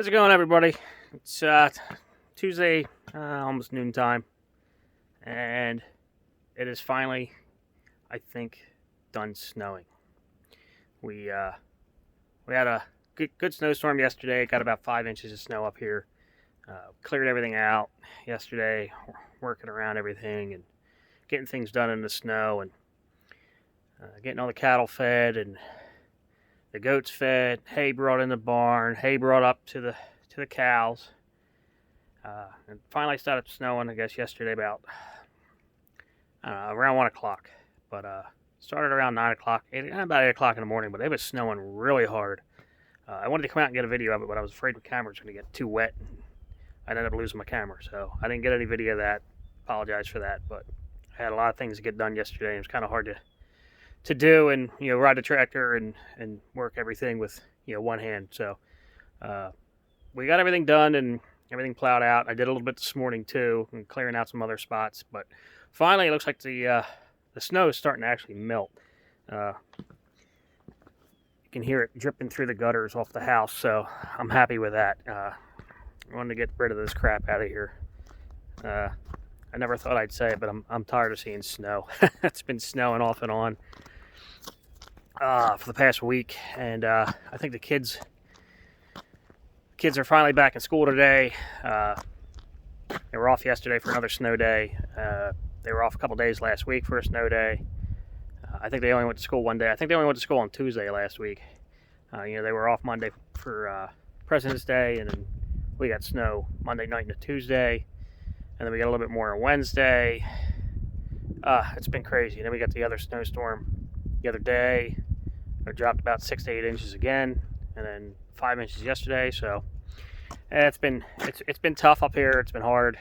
How's it going, everybody? It's Tuesday, almost noontime, and it is finally, I think, done snowing. We we had a good snowstorm yesterday. Got about 5 inches of snow up here. Cleared everything out yesterday, working around everything and getting things done in the snow and getting all the cattle fed and the goats fed, hay brought in the barn, hay brought up to the cows. And finally started snowing, I guess, yesterday about, I don't know, around 1 o'clock. But started around 9 o'clock, about 8 o'clock in the morning, but it was snowing really hard. I wanted to come out and get a video of it, but I was afraid the camera was going to get too wet. I ended up losing my camera, so I didn't get any video of that. Apologize for that, but I had a lot of things to get done yesterday. It was kind of hard to do and ride the tractor and work everything with one hand. So we got everything done and everything plowed out. I did a little bit this morning too, and clearing out some other spots. But finally, it looks like the snow is starting to actually melt. You can hear it dripping through the gutters off the house, so I'm happy with that. I wanted to get rid of this crap out of here. I never thought I'd say it, but I'm tired of seeing snow. It's been snowing off and on for the past week, and I think the kids are finally back in school today. They were off yesterday for another snow day. They were off a couple days last week for a snow day. I think they only went to school one day. I think they only went to school on Tuesday last week. They were off Monday for President's Day, and then we got snow Monday night into Tuesday, and then we got a little bit more on Wednesday. It's been crazy. And then we got the other snowstorm the other day. It dropped about 6 to 8 inches again, and then 5 inches yesterday. So it's been tough up here. It's been hard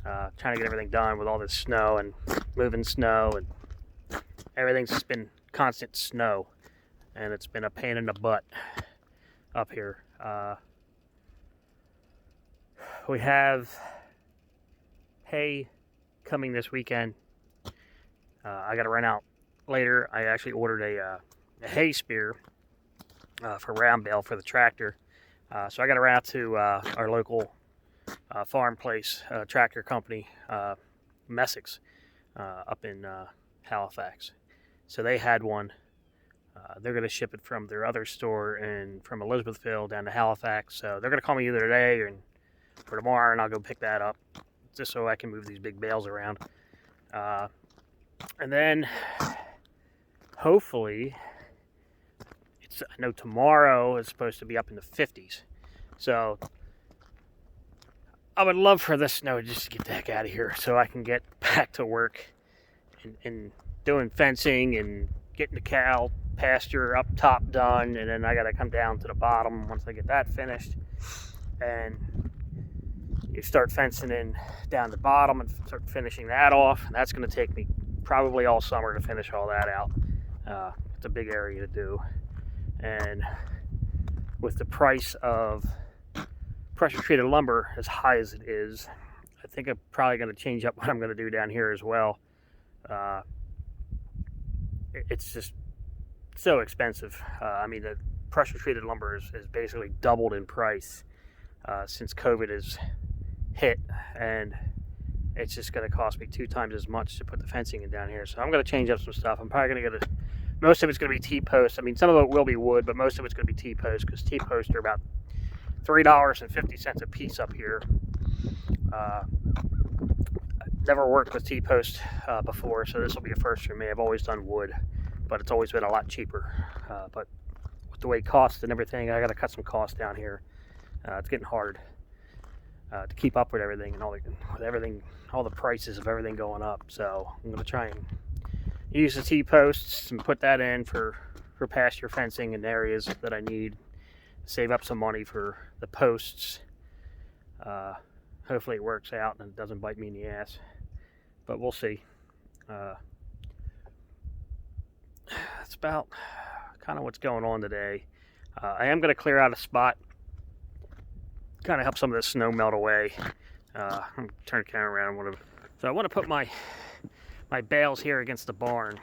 trying to get everything done with all this snow and moving snow, and everything's just been constant snow, and it's been a pain in the butt up here. We have hay coming this weekend. I got to run out later. I actually ordered a hay spear for round bale for the tractor. So I got to run out to our local farm place, tractor company, Messick's, up in Halifax. So they had one. They're going to ship it from their other store from Elizabethville down to Halifax. So they're going to call me either today or tomorrow, and I'll go pick that up just so I can move these big bales around. And then hopefully, I know tomorrow is supposed to be up in the 50s. So I would love for this snow just to get the heck out of here so I can get back to work and doing fencing and getting the cow pasture up top done. And then I got to come down to the bottom once I get that finished. And you start fencing in down the bottom and start finishing that off. And that's going to take me probably all summer to finish all that out. It's a big area to do. And with the price of pressure treated lumber as high as it is, I think I'm probably going to change up what I'm going to do down here as well. It's just so expensive. The pressure treated lumber is basically doubled in price since COVID has hit, and it's just going to cost me 2 times as much to put the fencing in down here. So I'm going to change up some stuff. I'm probably going to most of it's going to be T-posts. Some of it will be wood, but most of it's going to be T-posts, because T-posts are about $3.50 a piece up here. I've never worked with T-posts before, so this will be a first for me. I've always done wood, but it's always been a lot cheaper. But with the way costs and everything, I got to cut some costs down here. It's getting hard to keep up with everything and all the prices of everything going up. So I'm going to try and use the T-posts and put that in for pasture fencing in areas that I need. Save up some money for the posts. Hopefully it works out and it doesn't bite me in the ass. But we'll see. That's about kind of what's going on today. I am going to clear out a spot, kind of help some of the snow melt away. I'm going to turn the camera around. So I want to put my bales here against the barn,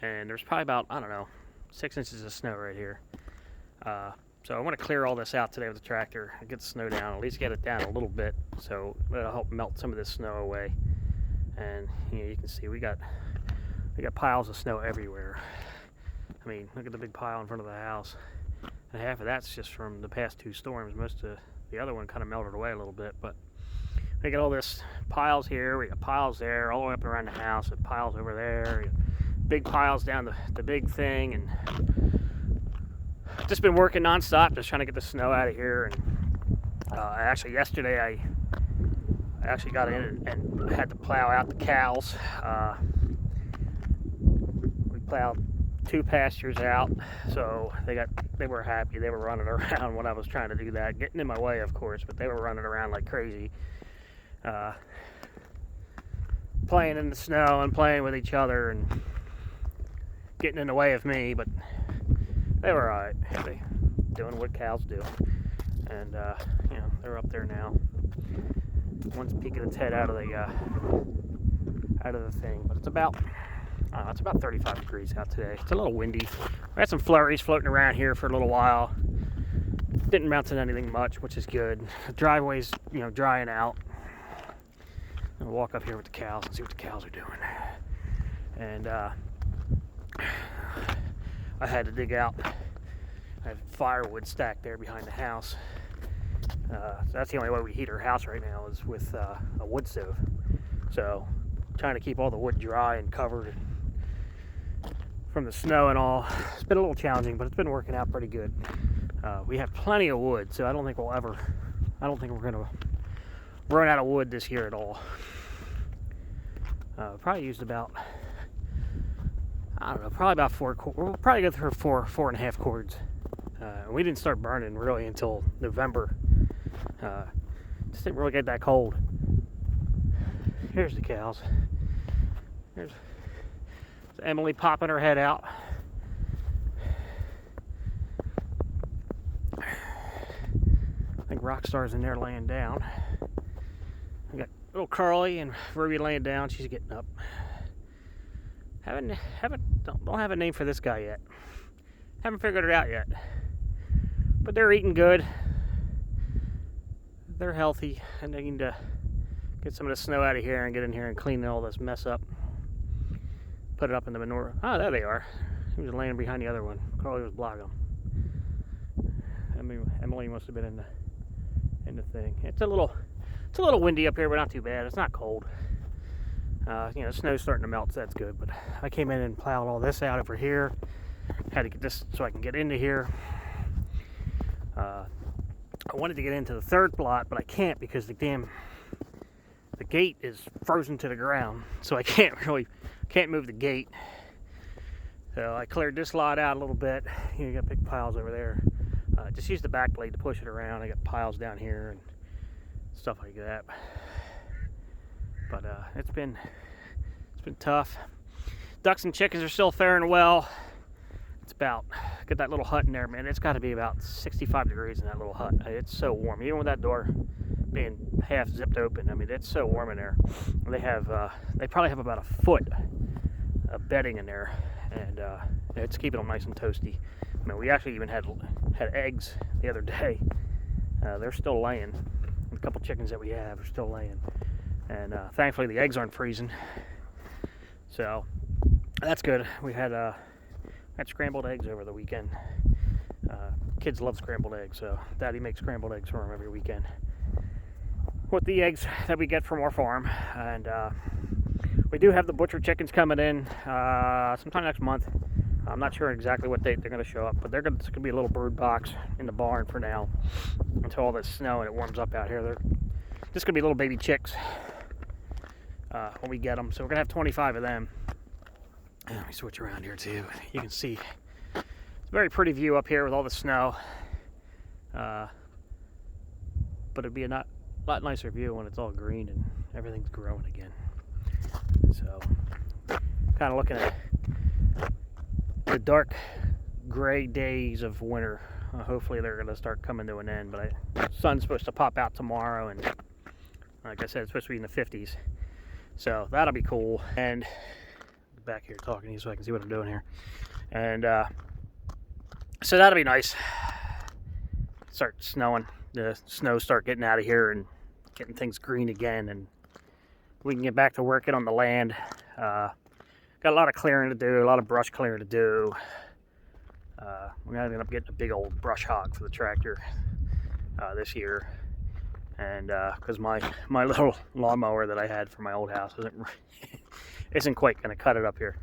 and there's probably about, 6 inches of snow right here. So I want to clear all this out today with the tractor and get the snow down, at least get it down a little bit, so it'll help melt some of this snow away. And you can see we got piles of snow everywhere. I mean, look at the big pile in front of the house. And half of that's just from the past 2 storms. Most of the other one kind of melted away a little bit, but we got all this piles here, we got piles there, all the way up around the house, and piles over there, big piles down the big thing, and just been working nonstop, just trying to get the snow out of here. And actually yesterday I actually got in and had to plow out the cows. We plowed 2 pastures out, so they were happy. They were running around when I was trying to do that, getting in my way, of course, but they were running around like crazy, playing in the snow and playing with each other and getting in the way of me, but they were all right. They doing what cows do, and they're up there now. One's peeking its head out of the thing, but it's about 35 degrees out today. It's a little windy. We had some flurries floating around here for a little while. Didn't amount to anything much, which is good. The driveway's drying out. I'll walk up here with the cows and see what the cows are doing. And I had to dig out. I have firewood stacked there behind the house. So that's the only way we heat our house right now is with a wood stove. So trying to keep all the wood dry and covered from the snow and all. It's been a little challenging, but it's been working out pretty good. We have plenty of wood, so I don't think we're gonna run out of wood this year at all. Probably used about, probably about 4 cords. We'll probably go through 4.5 cords. We didn't start burning really until November. Just didn't really get that cold. Here's the cows. There's Emily popping her head out. I think Rockstar's in there laying down. We got little Carly and Ruby laying down. She's getting up. Don't have a name for this guy yet. Haven't figured it out yet. But they're eating good. They're healthy, and they need to get some of the snow out of here and get in here and clean all this mess up. Put it up in the manure. Oh, there they are. He was laying behind the other one. Carly was blocking them. Emily must have been in the thing. It's a little windy up here, but not too bad. It's not cold. The snow's starting to melt, so that's good. But I came in and plowed all this out over here. Had to get this so I can get into here. I wanted to get into the 3rd lot, but I can't because the gate is frozen to the ground, so I can't move the gate. So I cleared this lot out a little bit. You got big piles over there. Just use the back blade to push it around. I got piles down here and stuff like that. But it's been tough. Ducks and chickens are still faring well. It's get that little hut in there, man. It's got to be about 65 degrees in that little hut. It's so warm, even with that door being half zipped open. I mean, it's so warm in there. They probably have about a foot of bedding in there, and it's keeping them nice and toasty. I mean, we actually even had eggs the other day. They're still laying. A couple chickens that we have are still laying, and thankfully the eggs aren't freezing. So that's good. We had scrambled eggs over the weekend. Kids love scrambled eggs, so Daddy makes scrambled eggs for them every weekend with the eggs that we get from our farm. And we do have the butcher chickens coming in sometime next month. I'm not sure exactly what date they're going to show up, but it's going to be a little brood box in the barn for now until all this snow and it warms up out here. They're just going to be little baby chicks when we get them. So we're going to have 25 of them. Let me switch around here too. You can see it's a very pretty view up here with all the snow. But it'd be a lot nicer view when it's all green and everything's growing again. So, kind of looking at the dark gray days of winter. Hopefully they're going to start coming to an end. But the sun's supposed to pop out tomorrow, and like I said, it's supposed to be in the 50s. So that'll be cool. And back here talking to you so I can see what I'm doing here. And so that'll be nice. start snowing, the snow start getting out of here and getting things green again, and we can get back to working on the land. Got a lot of clearing to do, a lot of brush clearing to do. We're gonna end up getting a big old brush hog for the tractor this year, and because my little lawnmower that I had for my old house isn't quite gonna cut it up here.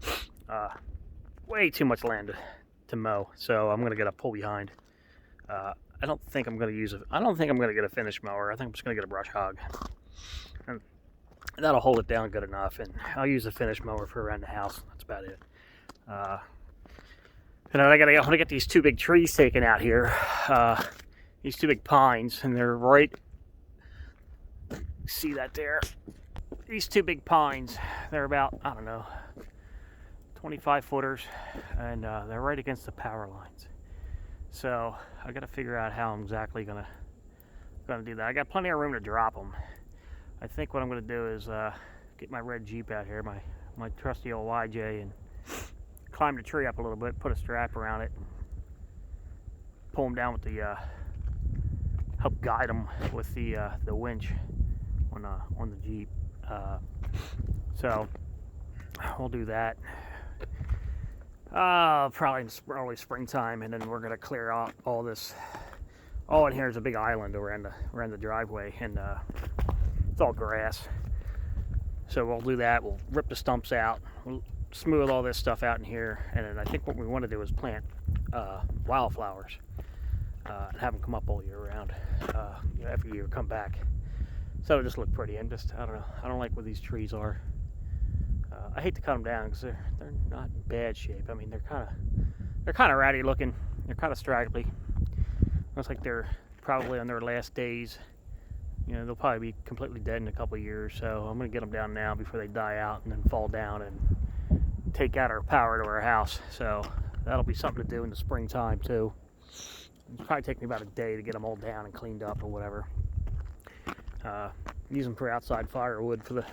Way too much land to mow, so I'm gonna get a pull behind. I don't think I'm gonna get a finish mower. I think I'm just gonna get a brush hog, and that'll hold it down good enough. And I'll use a finish mower for around the house. That's about it. And then I gotta get these two big trees taken out here. These two big pines, and they're right. See that there? These two big pines. They're about, I don't know, 25 footers, and they're right against the power lines. So I got to figure out how I'm exactly gonna do that. I got plenty of room to drop them. I think what I'm gonna do is get my red Jeep out here, my trusty old YJ, and climb the tree up a little bit, put a strap around it, and pull them down with the help guide them with the winch on the Jeep. So we'll do that. Probably in early springtime, and then we're gonna clear out all this. All in here is a big island around the driveway, and it's all grass. So we'll do that. We'll rip the stumps out. We'll smooth all this stuff out in here, and then I think what we want to do is plant wildflowers and have them come up all year round. Every year, come back. So it'll just look pretty. I don't know. I don't like where these trees are. I hate to cut them down because they're not in bad shape. I mean, they're kind of ratty looking. They're kind of straggly. Looks like they're probably on their last days. You know, they'll probably be completely dead in a couple of years. So I'm gonna get them down now before they die out and then fall down and take out our power to our house. So that'll be something to do in the springtime too. It'll probably take me about a day to get them all down and cleaned up or whatever. Use them for outside firewood for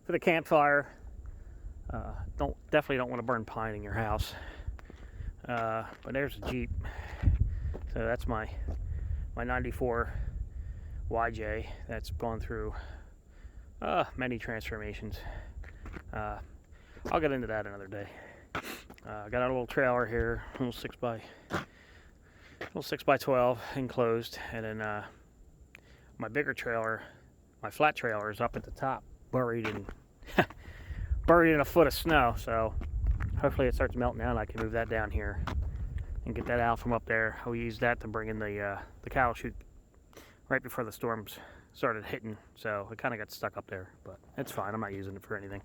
the campfire. Definitely don't want to burn pine in your house. But there's a Jeep. So that's my 94 YJ that's gone through many transformations. I'll get into that another day. I got a little trailer here, little 6x12 enclosed, and then my bigger trailer, my flat trailer, is up at the top, buried in a foot of snow. So hopefully it starts melting down. I can move that down here and get that out from up there. We'll use that to bring in the cattle chute right before the storms started hitting. So it kind of got stuck up there, but it's fine. I'm not using it for anything.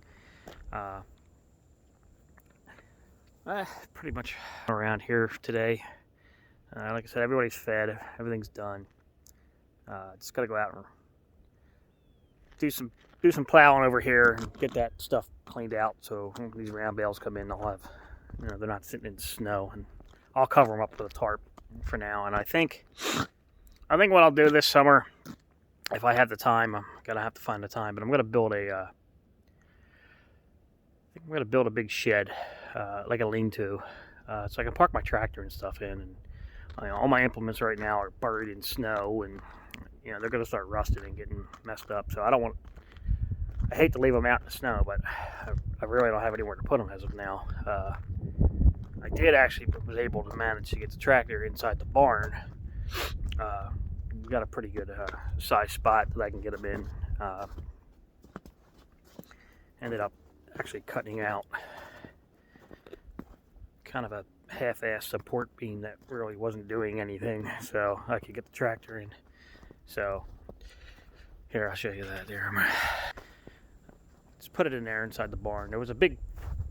Pretty much around here today. Like I said, everybody's fed. Everything's done. Just got to go out and do some plowing over here and get that stuff cleaned out. So when these round bales come in, they'll have, they're not sitting in snow, and I'll cover them up with a tarp for now. And I think what I'll do this summer, if I have the time, I'm gonna have to find the time, but I'm gonna build a big shed, like a lean-to, so I can park my tractor and stuff in. And all my implements right now are buried in snow, and they're gonna start rusting and getting messed up. So I hate to leave them out in the snow, but I really don't have anywhere to put them as of now. I was able to manage to get the tractor inside the barn. We've got a pretty good size spot that I can get them in. Ended up actually cutting out kind of a half-assed support beam that really wasn't doing anything, so I could get the tractor in. So here, I'll show you that there. Just put it in there inside the barn. There was a big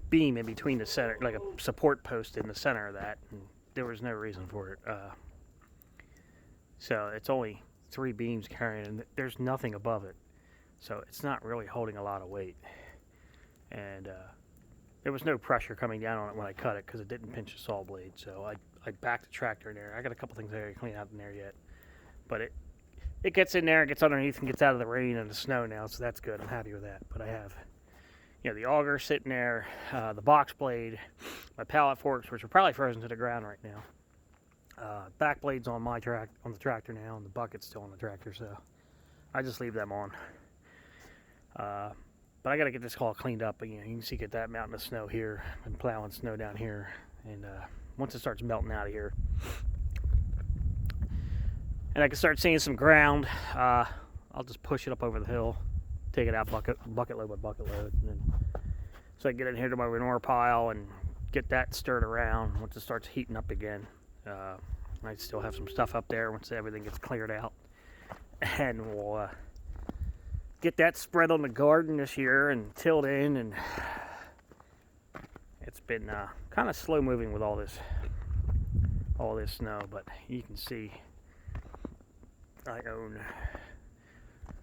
beam in between the center, like a support post in the center of that, and there was no reason for it. So it's only 3 beams carrying, and there's nothing above it, so it's not really holding a lot of weight. And there was no pressure coming down on it when I cut it because it didn't pinch the saw blade. So I backed the tractor in there. I got a couple things I got to clean out in there yet, but it gets in there, gets underneath, and gets out of the rain and the snow now, so that's good. I'm happy with that. But I have, the auger sitting there, the box blade, my pallet forks, which are probably frozen to the ground right now. Back blade's on my on the tractor now, and the bucket's still on the tractor, so I just leave them on. But I gotta get this all cleaned up. You can see get that mountain of snow here. I'm plowing snow down here, and once it starts melting out of here, and I can start seeing some ground, I'll just push it up over the hill, take it out bucket load by bucket load, and then so I can get in here to my manure pile and get that stirred around. Once it starts heating up again, I still have some stuff up there once everything gets cleared out, and we'll get that spread on the garden this year and tilled in. And it's been kind of slow moving with all this snow, but you can see I own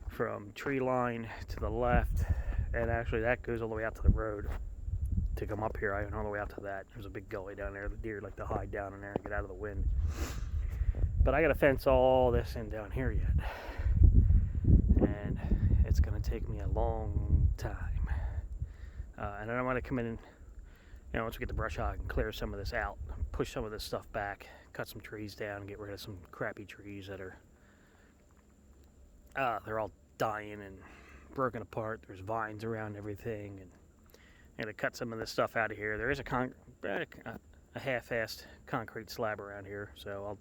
from tree line to the left, and actually that goes all the way out to the road. To come up here, I went all the way out to that. There's a big gully down there. The deer like to hide down in there and get out of the wind. But I got to fence all this in down here yet, and it's going to take me a long time. And then I'm going to come in and, once we get the brush hog and clear some of this out, push some of this stuff back, cut some trees down, and get rid of some crappy trees that are they're all dying and broken apart. There's vines around everything, and I'm going to cut some of this stuff out of here. There is a half-assed concrete slab around here, so I'll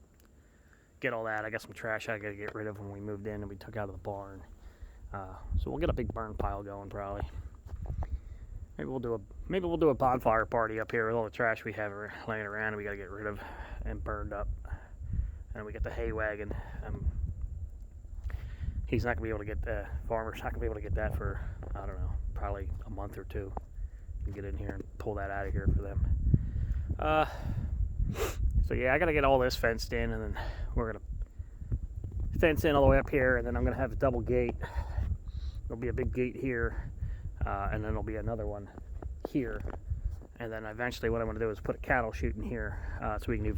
get all that. I got some trash I got to get rid of when we moved in and we took out of the barn. So we'll get a big burn pile going probably. Maybe we'll do a bonfire party up here with all the trash we have laying around and we got to get rid of and burned up. And we got the hay wagon. He's not gonna be able to get the farmer's not gonna be able to get that for, I don't know, probably a month or two. And get in here and pull that out of here for them. So yeah, I gotta get all this fenced in, and then we're gonna fence in all the way up here, and then I'm gonna have a double gate. There'll be a big gate here, and then there'll be another one here, and then eventually what I'm gonna do is put a cattle chute in here, so we can do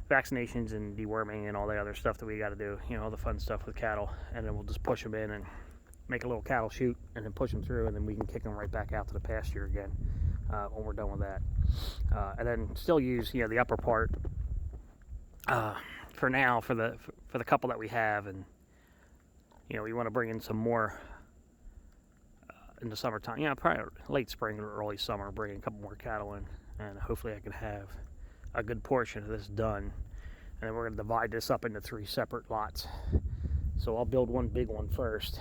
vaccinations and deworming and all the other stuff that we got to do, all the fun stuff with cattle. And then we'll just push them in and make a little cattle chute and then push them through, and then we can kick them right back out to the pasture again when we're done with that. And then still use the upper part for now for the couple that we have, and we want to bring in some more in the summertime. Probably late spring or early summer, bring in a couple more cattle in, and hopefully I can have a good portion of this done. And then we're going to divide this up into 3 separate lots. So I'll build one big one first,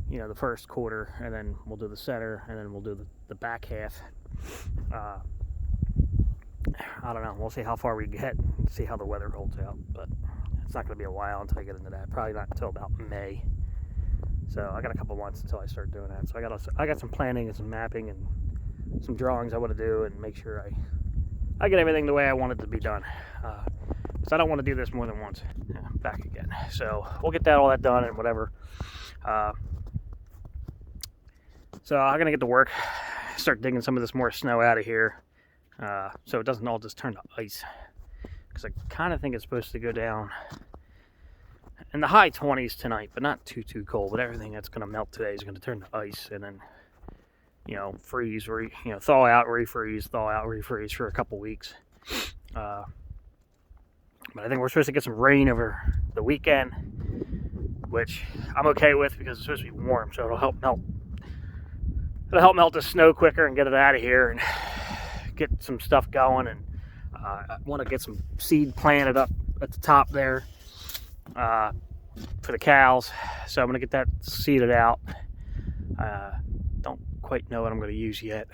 the first quarter, and then we'll do the center, and then we'll do the back half. I don't know, we'll see how far we get, see how the weather holds out, but it's not going to be a while until I get into that, probably not until about May. So I got a couple months until I start doing that. So I got some planning and some mapping and some drawings I want to do, and make sure I get everything the way I want it to be done. Because I don't want to do this more than once. Back again. So we'll get all that done and whatever. So I'm going to get to work, start digging some of this more snow out of here, so it doesn't all just turn to ice. Because I kind of think it's supposed to go down in the high 20s tonight, but not too cold. But everything that's going to melt today is going to turn to ice, and then freeze, thaw out, refreeze for a couple weeks. But I think we're supposed to get some rain over the weekend, which I'm okay with because it's supposed to be warm, so it'll help melt the snow quicker and get it out of here and get some stuff going. And I want to get some seed planted up at the top there for the cows, so I'm going to get that seeded out. Don't quite know what I'm going to use yet.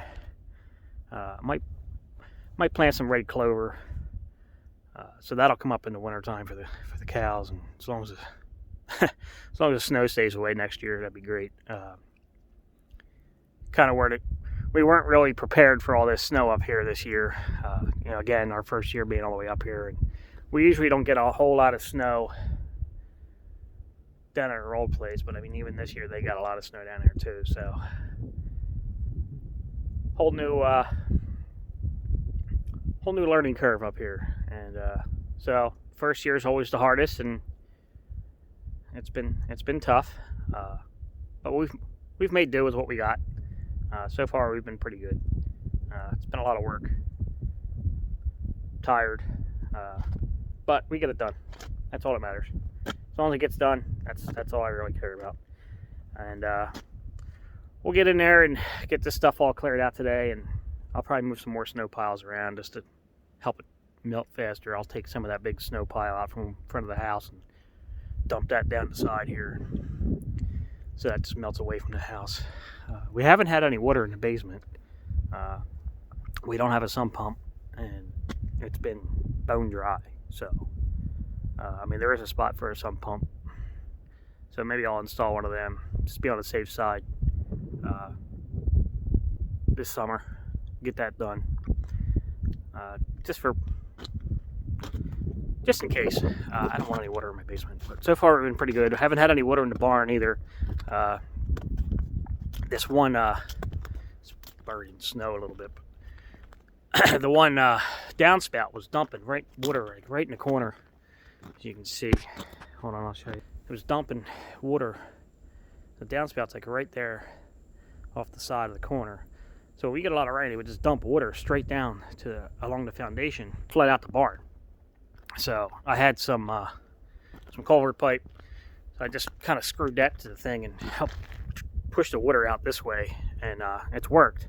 Might plant some red clover, so that'll come up in the wintertime for the cows, and as long as the snow stays away next year, that'd be great. Kind of we weren't really prepared for all this snow up here this year. Again, our first year being all the way up here, and we usually don't get a whole lot of snow down at our old place, but I mean, even this year they got a lot of snow down there too. So whole new learning curve up here, and so first year is always the hardest, and it's been tough, but we've made do with what we got. So far we've been pretty good. It's been a lot of work, tired, But we get it done. That's all that matters. As long as it gets done, that's all I really care about. And we'll get in there and get this stuff all cleared out today, and I'll probably move some more snow piles around just to help it melt faster. I'll take some of that big snow pile out from in front of the house and dump that down the side here, so that just melts away from the house. We haven't had any water in the basement. We don't have a sump pump, and it's been bone dry. So, I mean, there is a spot for a sump pump, so maybe I'll install one of them, just be on the safe side this summer. Get that done, just in case. I don't want any water in my basement, but so far we've been pretty good. I haven't had any water in the barn either. This one, it's buried in snow a little bit. But the one downspout was dumping water right in the corner, as you can see. Hold on, I'll show you. It was dumping water. The downspout's like right there off the side of the corner. So when we get a lot of rain, it would just dump water straight down along the foundation, flood out the barn. So I had some culvert pipe. So I just kind of screwed that to the thing and helped push the water out this way, and it's worked.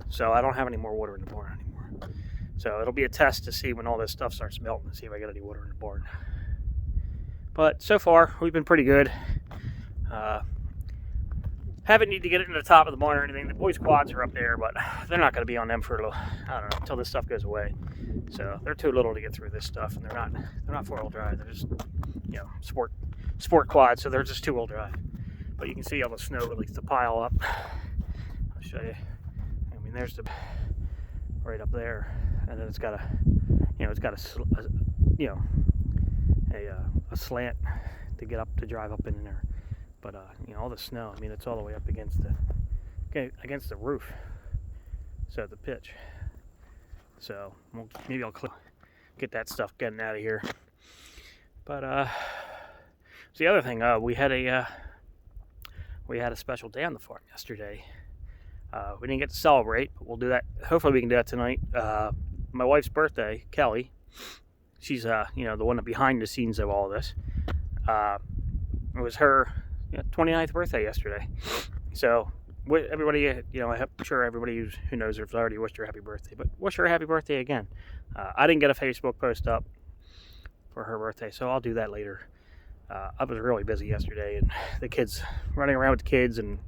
So I don't have any more water in the barn anymore. So it'll be a test to see when all this stuff starts melting, to see if I get any water in the barn. But so far, we've been pretty good. Haven't need to get it into the top of the barn or anything. The boys' quads are up there, but they're not going to be on them for a little, I don't know, until this stuff goes away. So they're too little to get through this stuff, and they're not 4-wheel drive. They're just, sport quads, so they're just 2-wheel drive. But you can see all the snow really to pile up. I'll show you. I mean, there's the right up there, and then it's got a slant to get up to drive up in there. But all the snow, I mean, it's all the way up against the roof, so the pitch. So maybe I'll get that stuff getting out of here. But so the other thing, we had a special day on the farm yesterday. We didn't get to celebrate, but we'll do that. Hopefully we can do that tonight. My wife's birthday, Kelly. She's the one behind the scenes of all this. It was her 29th birthday yesterday. So everybody, I'm sure everybody who knows her has already wished her happy birthday, but wish her a happy birthday again. I didn't get a Facebook post up for her birthday, so I'll do that later. I was really busy yesterday, and the kids, running around with the kids and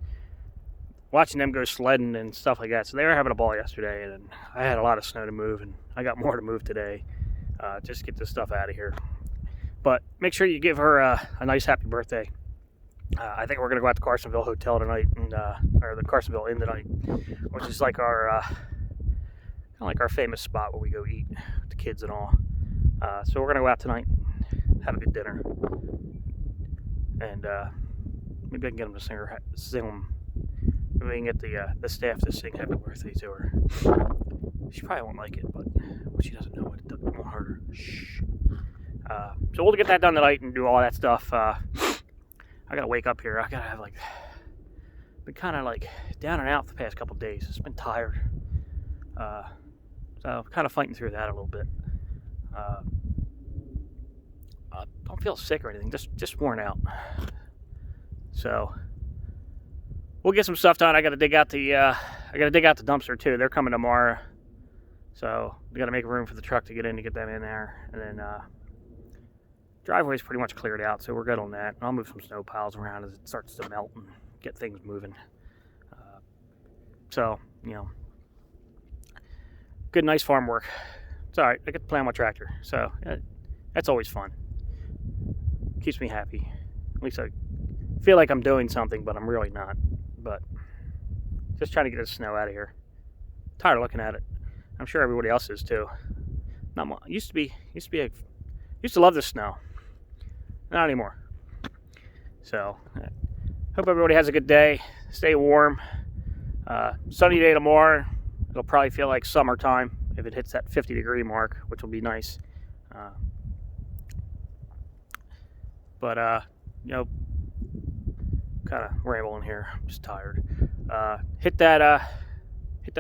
watching them go sledding and stuff like that. So they were having a ball yesterday, and I had a lot of snow to move, and I got more to move today. Just to get this stuff out of here. But make sure you give her a nice happy birthday. I think we're going to go out to Carsonville Hotel tonight, or the Carsonville Inn tonight, which is like our famous spot where we go eat with the kids and all. So we're going to go out tonight, have a good dinner, and maybe I can get them to sing them. Maybe we can get the staff to sing happy birthday to her. She probably won't like it, but she doesn't know it won't hurt her. Shh. So we'll get that done tonight and do all that stuff. I gotta wake up here. I gotta have been kind of down and out the past couple days. It's been tired. So kind of fighting through that a little bit. I don't feel sick or anything. Just worn out. So we'll get some stuff done. I gotta dig out the dumpster too. They're coming tomorrow. So we gotta make room for the truck to get in to get them in there, and then driveway's pretty much cleared out, so we're good on that. I'll move some snow piles around as it starts to melt and get things moving. Good, nice farm work. It's all right. I get to play on my tractor, so that's always fun. Keeps me happy. At least I feel like I'm doing something, but I'm really not. But just trying to get the snow out of here. Tired of looking at it. I'm sure everybody else is too. Not much. Used to love the snow. Not anymore. So, hope everybody has a good day. Stay warm. Sunny day tomorrow. It'll probably feel like summertime if it hits that 50-degree mark, which will be nice. But kind of rambling here. I'm just tired. Hit that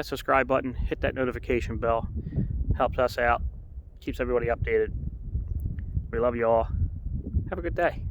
subscribe button. Hit that notification bell. Helps us out. keeps everybody updated. We love you all. Have a good day.